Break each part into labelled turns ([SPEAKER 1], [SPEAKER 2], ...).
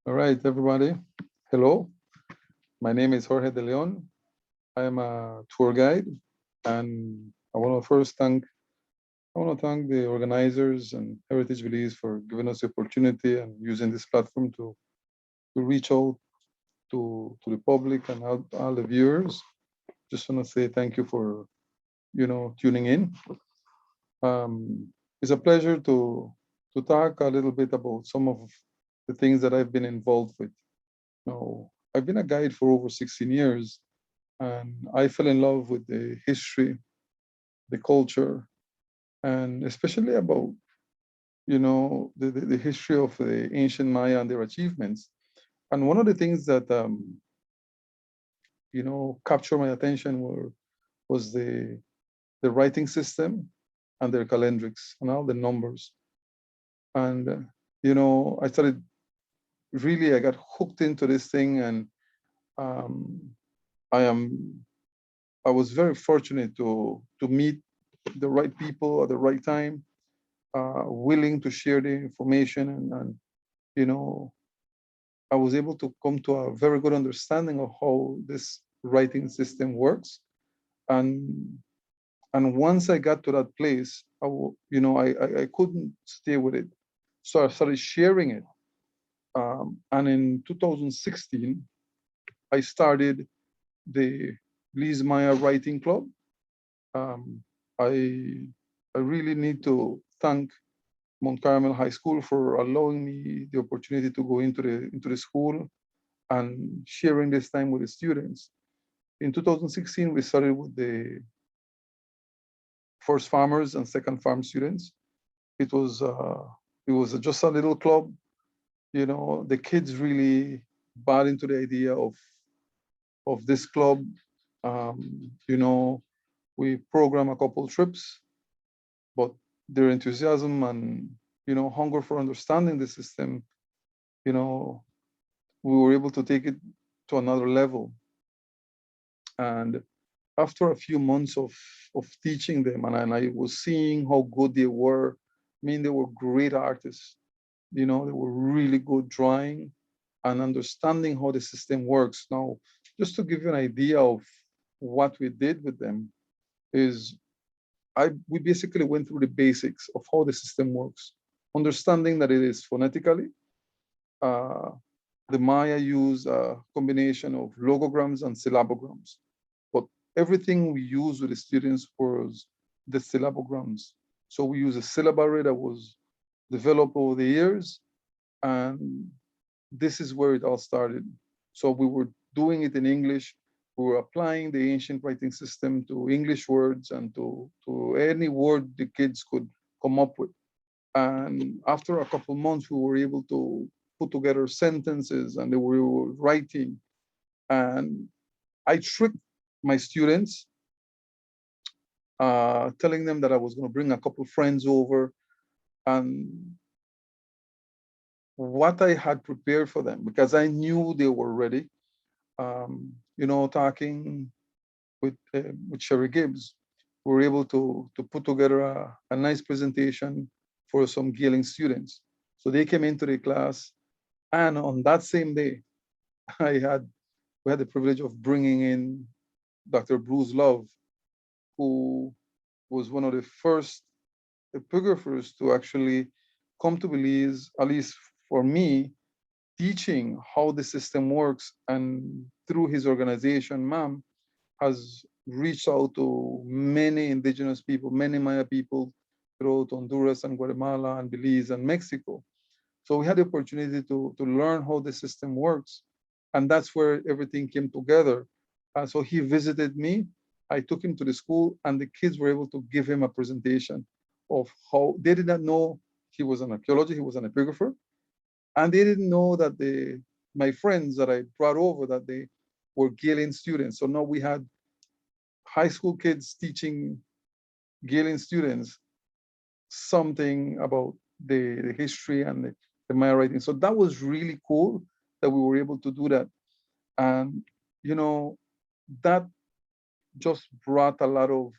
[SPEAKER 1] All right, everybody. Hello. My name is Jorge De León. I am a tour guide, and I want to thank the organizers and Heritage Belize for giving us the opportunity and using this platform to reach out to the public and all the viewers. Just want to say thank you for tuning in. It's a pleasure to talk a little bit about some of the things that I've been involved with. I've been a guide for over 16 years, and I fell in love with the history, the culture, and especially about the history of the ancient Maya and their achievements. And one of the things that captured my attention was the writing system and their calendrics and all the numbers. And I started really, I got hooked into this thing, and um, I am I was very fortunate to meet the right people at the right time, willing to share the information, and you know, I was able to come to a very good understanding of how this writing system works. And and once I got to that place, I couldn't stay with it, so I started sharing it. And in 2016, I started the Belize Maya Writing Club. Um, I I really need to thank Mount Carmel High School for allowing me the opportunity to go into the school and sharing this time with the students. In 2016, we started with the first farmers and second farm students. It was uh, it was just a little club. The kids really bought into the idea of this club. We program a couple trips, but their enthusiasm and hunger for understanding the system, you know, we were able to take it to another level. And after a few months of teaching them, and I was seeing how good they were. I mean, they were great artists. They were really good drawing and understanding how the system works. Now, just to give you an idea of what we did with them is we basically went through the basics of how the system works, understanding that it is phonetically. Uh, the Maya use a combination of logograms and syllabograms, but everything we use with the students was the syllabograms. So we use a syllabary that was developed over the years, and this is where it all started. So we were doing it in English. We were applying the ancient writing system to English words and to any word the kids could come up with. And after a couple months, we were able to put together sentences, and they were writing. And I tricked my students, telling them that I was going to bring a couple friends over, and what I had prepared for them, because I knew they were ready. Talking with Sherry Gibbs, we were able to put together a nice presentation for some Gilling students. So they came into the class, and on that same day, I had we had the privilege of bringing in Dr. Bruce Love, who was one of the first epigraphers to actually come to Belize, at least for me, teaching how the system works. And through his organization, MAM, has reached out to many indigenous people, many Maya people throughout Honduras and Guatemala and Belize and Mexico. So we had the opportunity to learn how the system works. And that's where everything came together. So he visited me. I took him to the school, and the kids were able to give him a presentation of how they did not know he was an archaeologist, he was an epigrapher. And they didn't know that my friends that I brought over, that they were Galen students. So now we had high school kids teaching Galen students something about the history and the Maya writing. So that was really cool that we were able to do that. And, that just brought a lot of,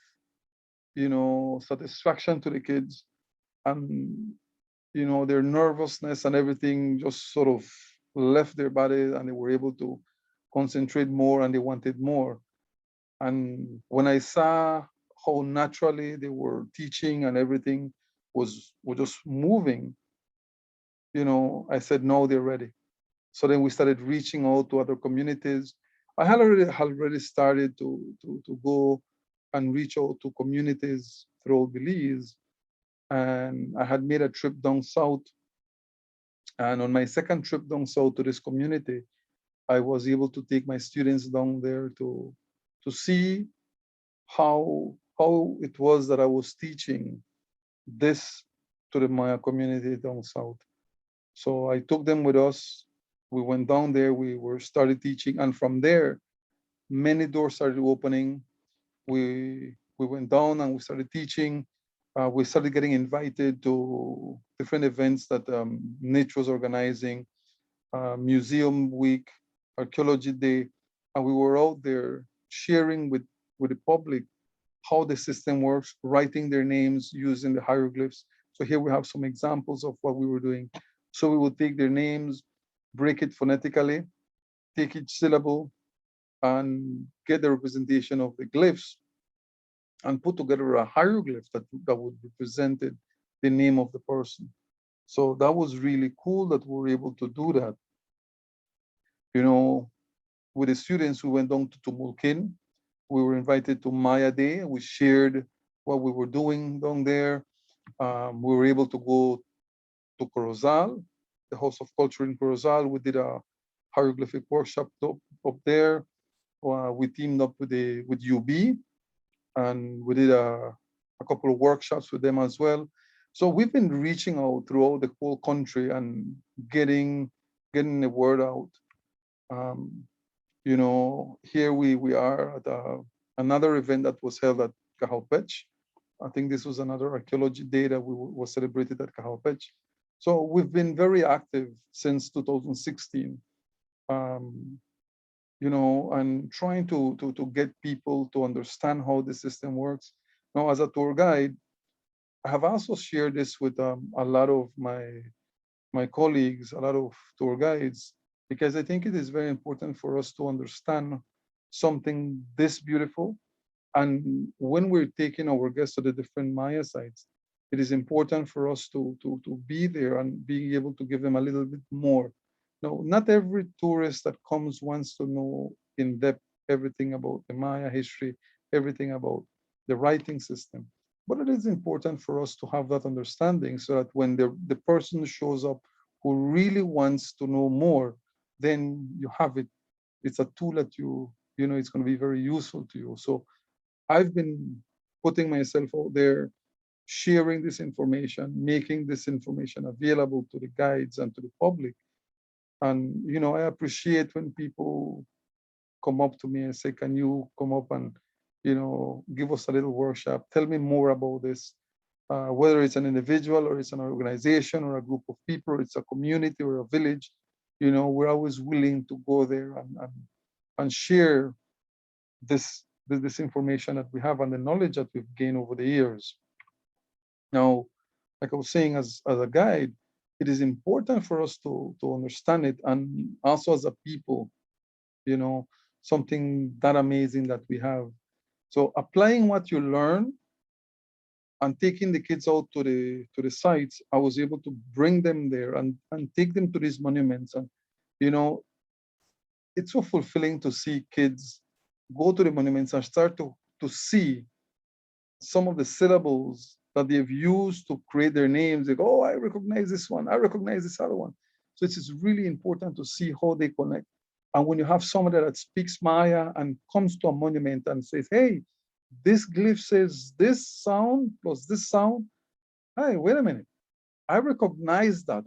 [SPEAKER 1] satisfaction to the kids. And, their nervousness and everything just sort of left their bodies and they were able to concentrate more and they wanted more. And when I saw how naturally they were teaching and everything was just moving, I said, no, they're ready. So then we started reaching out to other communities. I had already started to go and reach out to communities throughout Belize. And I had made a trip down south. And on my second trip down south to this community, I was able to take my students down there to see how it was that I was teaching this to the Maya community down south. So I took them with us. We went down there. We were started teaching, and from there, many doors started opening. We went down and we started teaching. We started getting invited to different events that NICH was organizing, Museum Week, Archaeology Day, and we were out there sharing with the public how the system works, writing their names using the hieroglyphs. So here we have some examples of what we were doing. So we would take their names, break it phonetically, take each syllable, and get the representation of the glyphs and put together a hieroglyph that would represent the name of the person. So that was really cool that we were able to do that. With the students, we went down to Tumulkin. We were invited to Maya Day. We shared what we were doing down there. We were able to go to Corozal, the House of Culture in Corozal. We did a hieroglyphic workshop up there. We teamed up with UB, and we did a couple of workshops with them as well. So we've been reaching out throughout the whole country and getting the word out. Here we are at another event that was held at Cajalpech. I think this was another archaeology day that was celebrated at Cajalpech. So we've been very active since 2016, and trying to get people to understand how the system works. Now, as a tour guide, I have also shared this with a lot of my colleagues, a lot of tour guides, because I think it is very important for us to understand something this beautiful. And when we're taking our guests to the different Maya sites, it is important for us to be there and being able to give them a little bit more. Now, not every tourist that comes wants to know in depth everything about the Maya history, everything about the writing system. But it is important for us to have that understanding so that when the person shows up who really wants to know more, then you have it. It's a tool that it's going to be very useful to you. So I've been putting myself out there, sharing this information, making this information available to the guides and to the public. And, I appreciate when people come up to me and say, can you come up and, give us a little workshop? Tell me more about this. Whether it's an individual or it's an organization or a group of people, or it's a community or a village, we're always willing to go there and share this information that we have and the knowledge that we've gained over the years. Now, like I was saying, as a guide, it is important for us to understand it, and also as a people, something that amazing that we have. So applying what you learn and taking the kids out to the sites, I was able to bring them there and take them to these monuments. And you know, it's so fulfilling to see kids go to the monuments and start to see some of the syllables that they've used to create their names. They go, oh, I recognize this one, I recognize this other one. So it's really important to see how they connect. And when you have somebody that speaks Maya and comes to a monument and says, hey, this glyph says this sound plus this sound. Hey, wait a minute. I recognize that.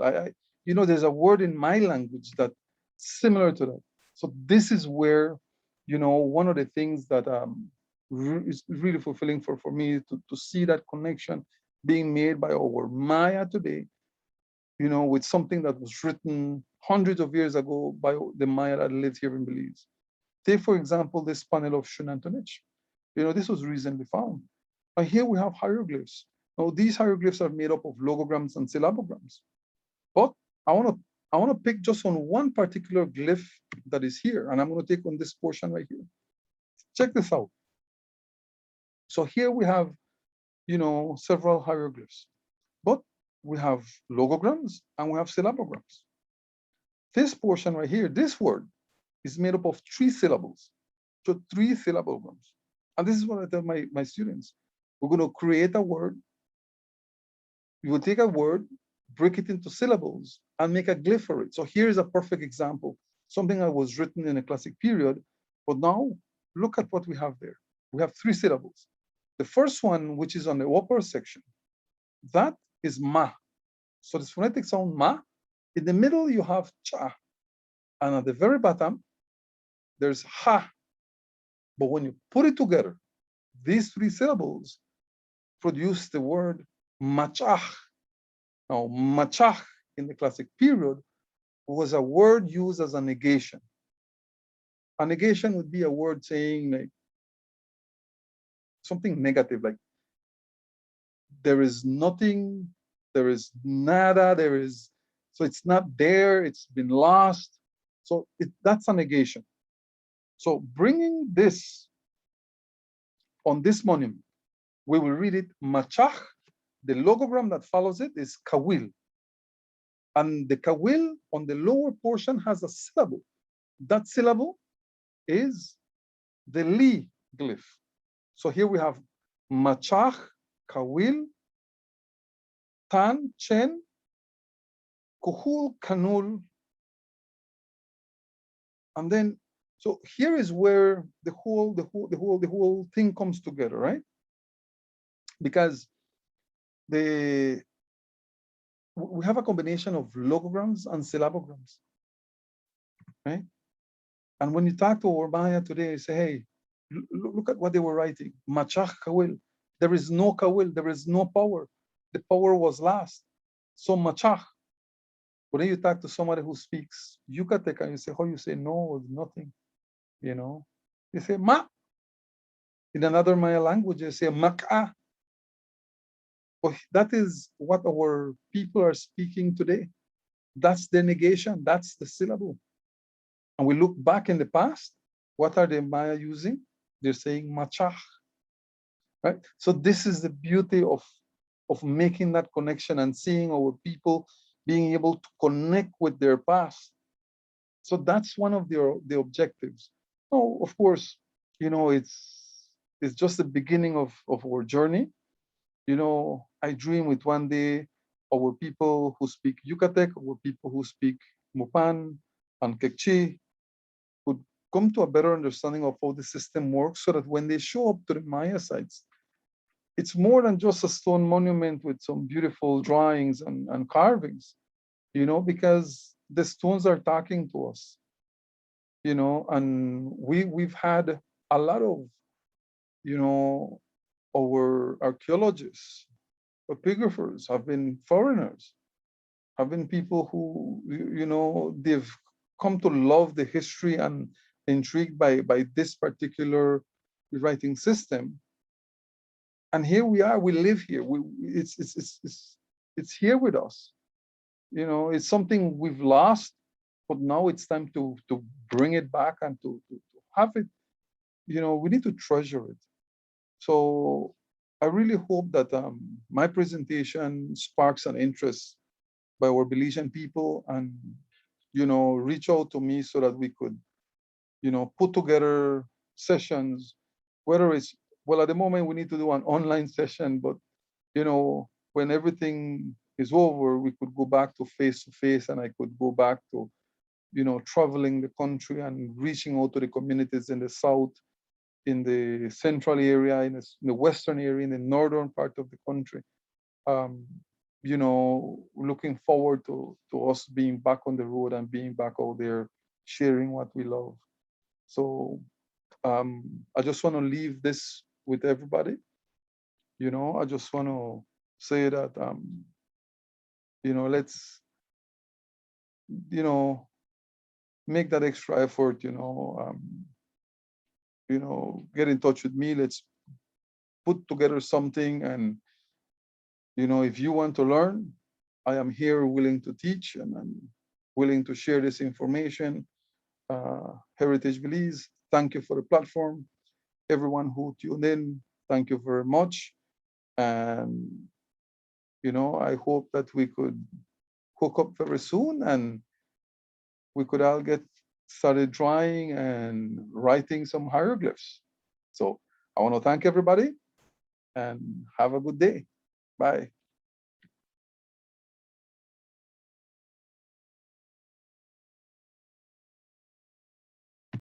[SPEAKER 1] There's a word in my language that similar to that. So this is where, one of the things that is really fulfilling for me to see that connection being made by our Maya today, with something that was written hundreds of years ago by the Maya that lived here in Belize. Take, for example, this panel of Shunantonich. This was recently found. And here we have hieroglyphs. Now, these hieroglyphs are made up of logograms and syllabograms. But I want to I want to pick just on one particular glyph that is here, and I'm going to take on this portion right here. Check this out. So here we have, several hieroglyphs, but we have logograms and we have syllabograms. This portion right here, this word, is made up of 3 syllables. So 3 syllabograms. And this is what I tell my students. We're going to create a word. You will take a word, break it into syllables, and make a glyph for it. So here's a perfect example, something that was written in a classic period, but now look at what we have there. We have 3 syllables. The first one, which is on the upper section, that is ma. So the phonetic sound ma. In the middle, you have cha. And at the very bottom, there's ha. But when you put it together, these 3 syllables produce the word machach. Now, machach in the classic period was a word used as a negation. A negation would be a word saying like something negative, like there is nothing, there is nada, so it's not there, it's been lost. So that's a negation. So bringing this on this monument, we will read it machach. The logogram that follows it is kawil. And the kawil on the lower portion has a syllable. That syllable is the li glyph. So here we have machach, kawil, tan, chen, kuhul, kanul. And then, so here is where the whole thing comes together, right? Because we have a combination of logograms and syllabograms, right? And when you talk to our Maya today, you say, hey, look at what they were writing. Machach kawil. There is no kawil, there is no power. The power was lost. So machach. But then you talk to somebody who speaks Yucatec and you say, how you say no, nothing, You say ma. In another Maya language, you say mak'a. But that is what our people are speaking today. That's the negation, that's the syllable. And we look back in the past, what are the Maya using? They're saying machach, right? So this is the beauty of making that connection and seeing our people being able to connect with their past. So that's one of the objectives. Oh, of course, it's just the beginning of our journey. I dream with one day our people who speak Yucatec, our people who speak Mupan and Quechua could come to a better understanding of how the system works so that when they show up to the Maya sites, it's more than just a stone monument with some beautiful drawings and carvings, because the stones are talking to us, and we've had a lot of, our archaeologists, epigraphers have been foreigners, have been people who, they've come to love the history and intrigued by this particular writing system. And here we are, we live here. It's here with us. It's something we've lost, but now it's time to bring it back and to have it. We need to treasure it. So I really hope that my presentation sparks an interest by our Belizean people and, reach out to me so that we could, put together sessions, whether it's, well, at the moment we need to do an online session, but, when everything is over, we could go back to face and I could go back to, traveling the country and reaching out to the communities in the south, in the central area, in the western area, in the northern part of the country. Looking forward to us being back on the road and being back out there, sharing what we love. So I just want to leave this with everybody. I just want to say that, let's, make that extra effort, get in touch with me. Let's put together something. And, if you want to learn, I am here willing to teach. And willing to share this information. Heritage Belize, thank you for the platform. Everyone who tuned in, thank you very much. And, I hope that we could hook up very soon and we could all get started drawing and writing some hieroglyphs. So I want to thank everybody and have a good day. Bye.